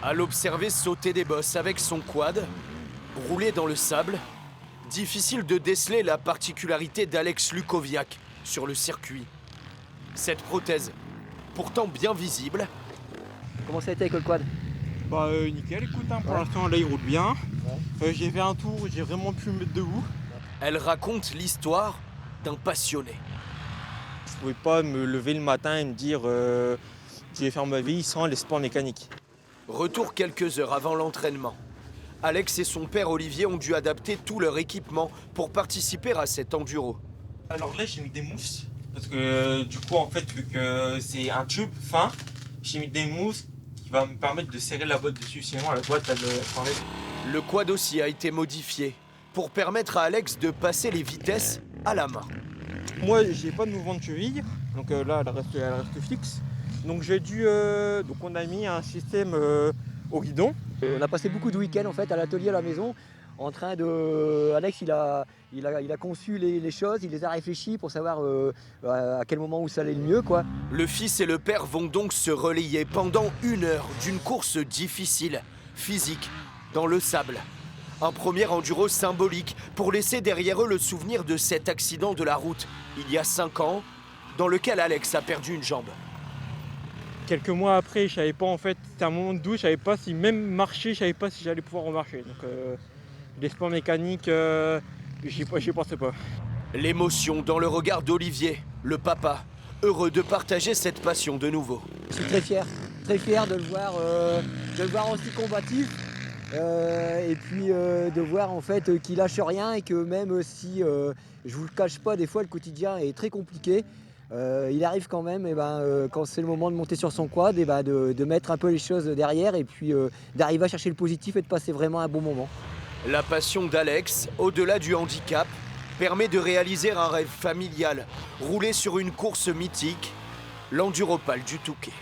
À l'observer sauter des bosses avec son quad, rouler dans le sable, difficile de déceler la particularité d'Alex Lukowiak sur le circuit. Cette prothèse, pourtant bien visible, Comment ça a été avec le quad? Bah nickel, écoute, pour Ouais. l'instant là il roule bien. Ouais. J'ai fait un tour, j'ai vraiment pu me mettre debout. elle raconte l'histoire d'un passionné. Je pouvais pas me lever le matin et me dire je vais faire ma vie sans les sports mécaniques. Retour quelques heures avant l'entraînement. Alex et son père Olivier ont dû adapter tout leur équipement pour participer à cet enduro. Alors là j'ai mis des mousses, parce que du coup en fait vu que c'est un tube fin, j'ai mis des mousses qui va me permettre de serrer la boîte dessus, sinon la boîte elle s'enlève. Le quad aussi a été modifié pour permettre à Alex de passer les vitesses à la main. Moi j'ai pas de mouvement de cheville, donc là elle reste fixe. Donc j'ai dû donc on a mis un système au guidon. On a passé beaucoup de week-ends en fait à l'atelier à la maison en train de. Alex il a conçu les choses, il les a réfléchis pour savoir à quel moment où ça allait le mieux quoi. Le fils et le père vont donc se relayer pendant 1 heure d'une course difficile, physique, dans le sable. Un premier enduro symbolique pour laisser derrière eux le souvenir de cet accident de la route, il y a 5 ans, dans lequel Alex a perdu une jambe. Quelques mois après, je savais pas en fait, c'était un moment de doute, je savais pas si même marcher, je savais pas si j'allais pouvoir remarcher. Donc les sports mécaniques, j'y pensais pas. L'émotion dans le regard d'Olivier, le papa, heureux de partager cette passion de nouveau. Je suis très fier de le voir aussi combatif et puis de voir en fait qu'il lâche rien et que même si je vous le cache pas, des fois le quotidien est très compliqué. Il arrive quand même, quand c'est le moment de monter sur son quad, de mettre un peu les choses derrière et puis d'arriver à chercher le positif et de passer vraiment un bon moment. La passion d'Alex, au-delà du handicap, permet de réaliser un rêve familial, rouler sur une course mythique, l'Enduropal du Touquet.